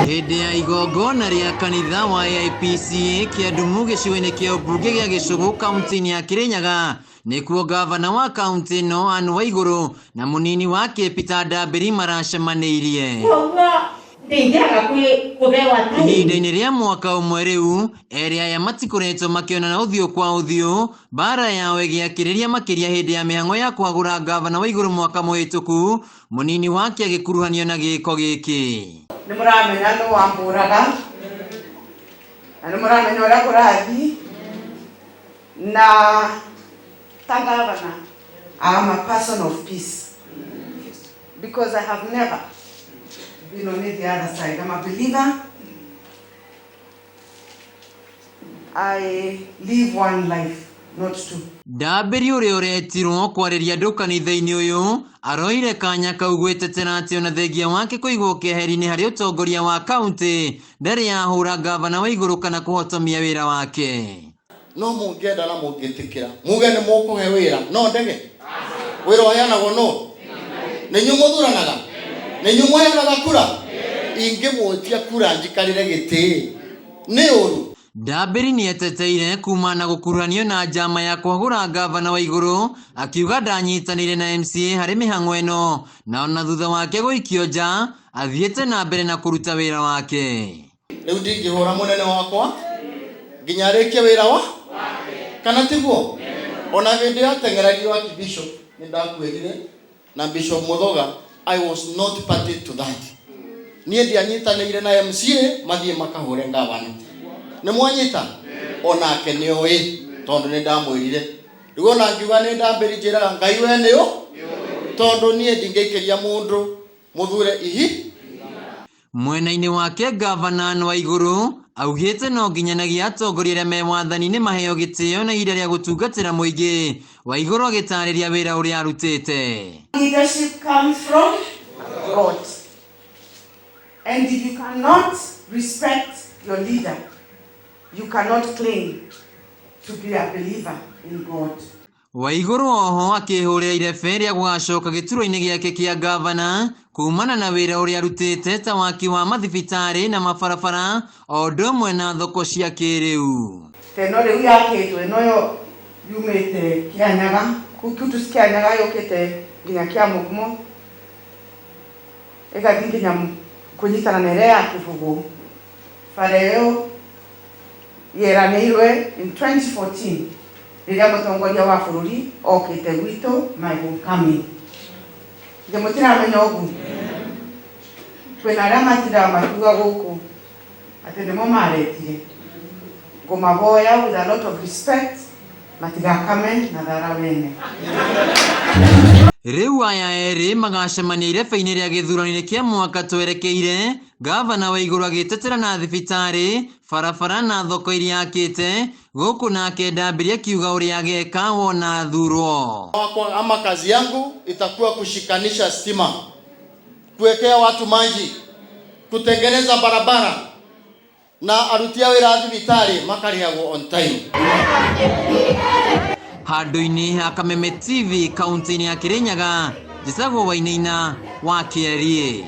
Hĩndĩ ya igongona rĩa kanitha wa AIPCA Kĩambu gĩcigo-inĩ kĩa ũmbunge gĩa Gĩcũgũ kaunti-inĩ ya Kĩrĩnyaga, nĩkuo gavana wa kaunti ĩno Anne Waigũrũ na mũnini wake Peter Ndambĩri maracemanĩirie. Ihinda-inĩ rĩa mwaka ũmwe rĩu, erĩ aya matikoretwo makĩonana ũthiũ kwa ũthiũ, mbara yao ĩgĩakĩrĩria makĩria hĩndĩ ya mĩhang'o ya kwagũra gavana Waigũrũ mwaka mũhĩtũku, mũnini wake agĩkuruhanio na gĩko gĩkĩ. Nĩmũramenya nũ wambũraga na nĩmũramenya ũrĩa kũrathiĩ na ta gavana, I am a person of peace because I have never been on the other side. I'm a believer. I live one life, not two. Ndambĩri ũrĩa ũretirwo kwarĩria andũ kanitha-inĩ ũyũ aroire kanya kau gwĩtetera atĩ ona thengia wake kũigwo keheri-inĩ harĩ ũtongoria wa kaunti ndarĩ yahũra gavana Waigũrũ kana kũhotomia wĩra wake. No mũngĩenda na mũngĩtĩkĩra muge nĩ mũkũhe wĩra no ndege wĩra ũheanagwo no nĩ inyuĩ mũthuranaga nĩ inyuĩ mũheanaga kura ingĩmũtia kura njikarĩre gĩtĩ nĩ ũru. Ndambĩri nĩeteteire kuma na gũkuruhanio na njama ya kwagũra gavana Waigũrũ, akiuga ndanyitanĩire na MCA harĩ mĩhang'o ĩno na ona thutha wake gũikio nja athiĩte na mbere na kũruta wĩra wake. Rĩu ndingĩhũra mũnene wakwa nginya arĩkie wĩra wa kana tiguo. Ona hĩndĩ ya teng'erario wa Bishop nĩndakwĩrire na Bishop Mũthoga, I was not party to that. Niĩ ndianyitanĩire na MCA mathiĩ makahũre gavana. Nĩ mwanyita onake nĩoĩ tondũ nĩndamwĩrire. Rĩu ona ngiuga nĩ Ndambĩri njĩraga Ngai we nĩũ tondũ niĩ ndingĩikĩria mũndũ mũthure ihi. Mwena-inĩ wake gavana Anne Waigũrũ augĩte no nginyanagia atongoria arĩa me wathani-inĩ maheo gĩtĩo na ihinda rĩa gũtungatĩra mũingĩ, Waigũrũ agĩtarĩria wĩra ũrĩa arutĩte. Leadership comes from God. And if you cannot respect your leader, you cannot claim to be a believer in God. Waigũrũ oho akĩhũrĩra irebe rĩa gũgacoka gĩturwa-inĩ gĩake kĩa gavana kumana na wĩra ũrĩa arutĩte ta waki wa mathibitarĩ na mabarabara o ũndũ ũmwe na thoko cia kĩrĩu. Teno rĩu yakĩtwo ĩno yo yumĩte Kĩanyaga, kutu Kĩanyaga yũkĩte nginya Kĩamũkumo ĩgathiĩ nginya kũnyitana na ĩrĩa ya Kĩbũgũ. Bara ĩyo yeranĩirwe in 2014 rĩrĩa mũtongoria wa bũrũri okĩte gwitũ my homecoming. Nĩ mũtiramenya ũguo. Kwĩna arĩa matindaga makiuga gũkũ atĩ nĩmo maretire. Ngũmahoya with a lot of respect matigakame na thara wene. Rĩu aya erĩ magacemania irebe-inĩ rĩa gĩthurano kĩa mwaka twerekeire, gavana Waigũrũ agĩtetera na thibitarĩ, barabara na thoko iria akĩte, gũkũ nake Ndambĩri akiuga ũrĩa ageka wona athurwo. Ama kazi yangu itakuwa kushikanisha stima, kuwekea watu maji, kutengeneza barabara na arutia wĩra thibitarĩ makarĩhagwo on time. Handũ-inĩ ha Kameme TV kaunti-inĩ ya Kĩrĩnyaga, njĩtagwo Wainaina wa Kĩarie.